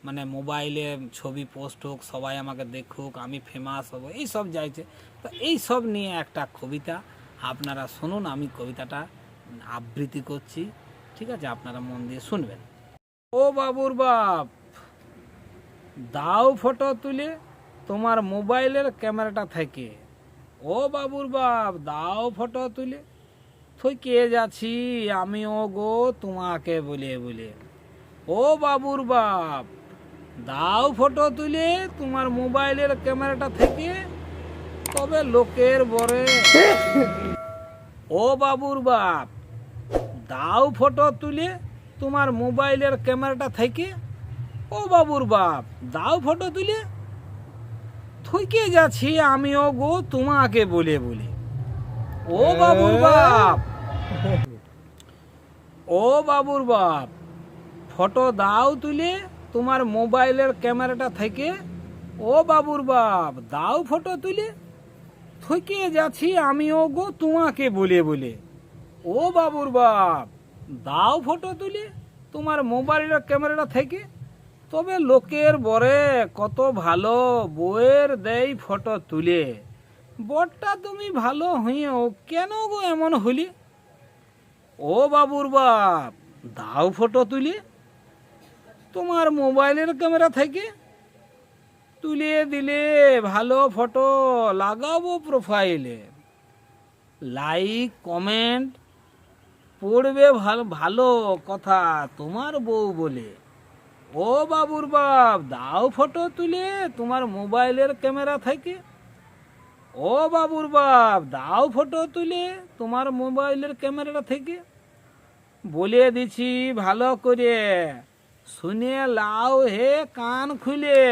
মানে মোবাইলে ছবি পোস্ট হোক, সবাই আমাকে দেখুক, আমি ফেমাস হব, এই সব চাইছে। তো এই সব নিয়ে একটা কবিতা আপনারা শুনুন, আমি কবিতাটা আবৃত্তি করছি, ঠিক আছে? আপনারা মন দিয়ে শুনবেন। ও বাবুর বাপ, দাও ফটো তুলে তোমার মোবাইলের ক্যামেরাটা থেকে। ও বাবুর বাপ, দাও ফটো তুলে থইকে যাচ্ছি আমিও গো তোমাকে বলে বলে। ও বাবুর বাপ, দাও ফটো তুলে তোমার মোবাইলের ক্যামেরাটা থেকে, তবে লোকের বরে। ও বাবুর বাপ, দাও ফটো তুলে তোমার মোবাইলের ক্যামেরাটা থেকে। ও বাবুর বাপ, দাও ফটো তুলে থইকে যাচ্ছি আমিও গো তোমাকে বলে বলে। ও বাবুর বাপ, ও বাবুর বাপ, ফটো দাও তুলে তোমার মোবাইলের ক্যামেরাটা থেকে। ও বাবুর বাপ, দাও ফটো তুলে থইকে যাচ্ছি আমিও গো তোমাকে বলে বলে। ও বাবুর বাপ, দাও ফটো তুলে তোমার মোবাইলের ক্যামেরাটা থেকে, তবে লোকের বরে কত ভালো বউয়ের দেই ফটো তুলে। বরটা তুমি ভালো হইও কেন গো এমন হলি? ও বাবুর বাপ, দাও ফটো তুলে তোমার মোবাইলের ক্যামেরা থেকে, তুলে দিলে ভালো ফটো লাগাবো প্রোফাইলে, লাইক কমেন্ট পড়বে ভালো ভালো কথা তোমার বউ বলে। ও বাবুর বাপ, দাও ফটো তুলে তোমার মোবাইলের ক্যামেরা থেকে। ও বাবুর বাপ, দাও ফটো তুলে তোমার মোবাইলের ক্যামেরাটা থেকে, বলে দিছি ভালো করে শুনে লাও হে কান খুলে।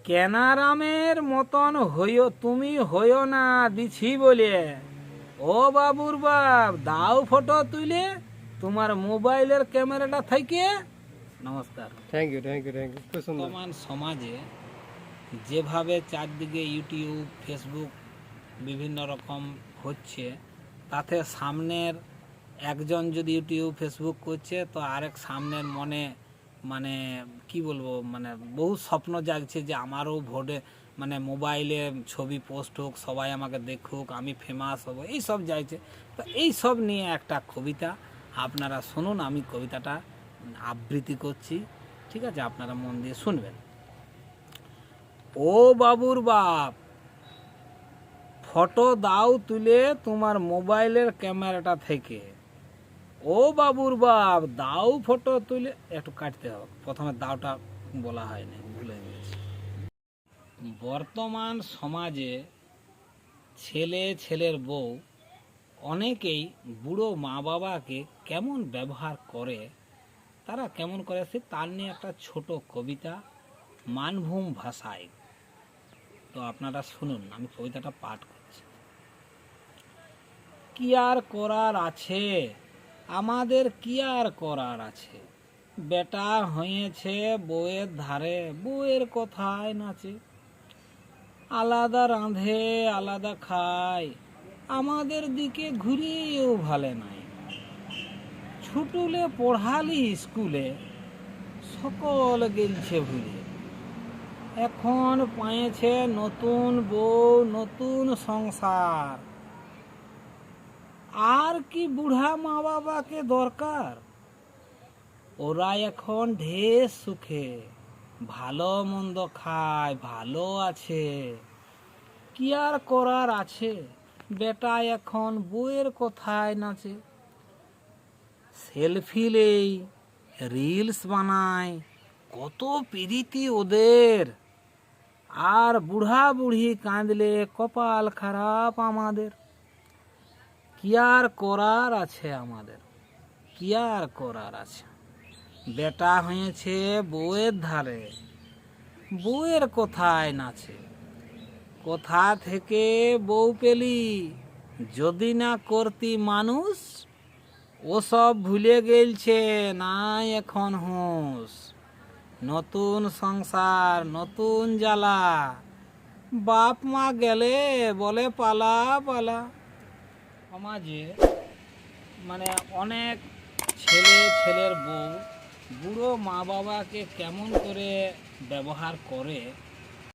কেনারামের মতন হইও তুমি, হইও না দিছি বলে। ও বাবুর বাপ, দাও ফটো তুলে তোমার মোবাইলের ক্যামেরাটা থেকে। নমস্কার। Thank you, thank you, thank you. খুব সুন্দর। বর্তমান সমাজে যেভাবে চারদিকে ইউটিউব, ফেসবুক বিভিন্ন রকম হচ্ছে, তাতে সামনের একজন যদি ইউটিউব ফেসবুক করছে, তো আরেক সামনের মনে মানে কি বলবো, মানে বহু স্বপ্ন জাগছে যে আমারও ভোটে মানে মোবাইলে ছবি পোস্ট হোক, সবাই আমাকে দেখুক, আমি ফেমাস হব, এই সব চাইছে। তো এই সব নিয়ে একটা কবিতা আপনারা শুনুন, আমি কবিতাটা আবৃত্তি করছি, ঠিক আছে? আপনারা মন দিয়ে শুনবেন। ও বাবুর বাপ, ফটো দাও তুলে তোমার মোবাইলের ক্যামেরাটা থেকে। ও বাবুর বাপ, দাও ফটো তুলে, একটু কাটতে হবে, প্রথমে দাওটা বলা হয়নি, ভুলে গেছি। বর্তমান সমাজে ছেলে, ছেলের বউ অনেকেই বুড়ো মা বাবাকে কেমন ব্যবহার করে, তারা কেমন করে, সে তার নিয়ে একটা ছোট কবিতা মানভূম ভাষায়। তো আপনারা শুনুন, আমি কবিতাটা পাঠ করছি। কি আর করার আছে আমাদের, কি আর করার আছে, বেটা হয়েছে বউয়ের ধারে, বউয়ের কথায় নাচে, আলাদা রাঁধে আলাদা খায়, আমাদের দিকে ঘুরিয়েও ভালে নাই। ছুটুলে পড়ালি স্কুলে, সকল গেলছে ভুলে, এখন পায়েছে নতুন বউ, নতুন সংসার, আর কি বুড়া মা বাবাকে দরকার, ওরা এখন ঢের সুখে, ভালো মন্দ খায়, ভালো আছে। কি আর করার আছে, বেটা এখন বউয়ের কথায় নাচে, সেলফি লেই, রিলস বানায়, কত প্রীতি ওদের, আর বুড়া বুড়ি কাঁদলে কপাল খারাপ আমাদের। কি আর করার আছে আমাদের, কি আর করার আছে, বেটা হয়েছে বউয়ের ধারে, বউয়ের কথায় নাচে, কোথা থেকে বউ পেলি যদি না করতি মানুষ, ওসব ভুলে গেলছে নাই এখন হুঁশ, নতুন সংসার নতুন জ্বালা, বাপ মা গেলে বলে পালা পালা। সমাজে মানে অনেক ছেলে ছেলের বউ বুড়ো মা বাবাকে কেমন করে ব্যবহার করে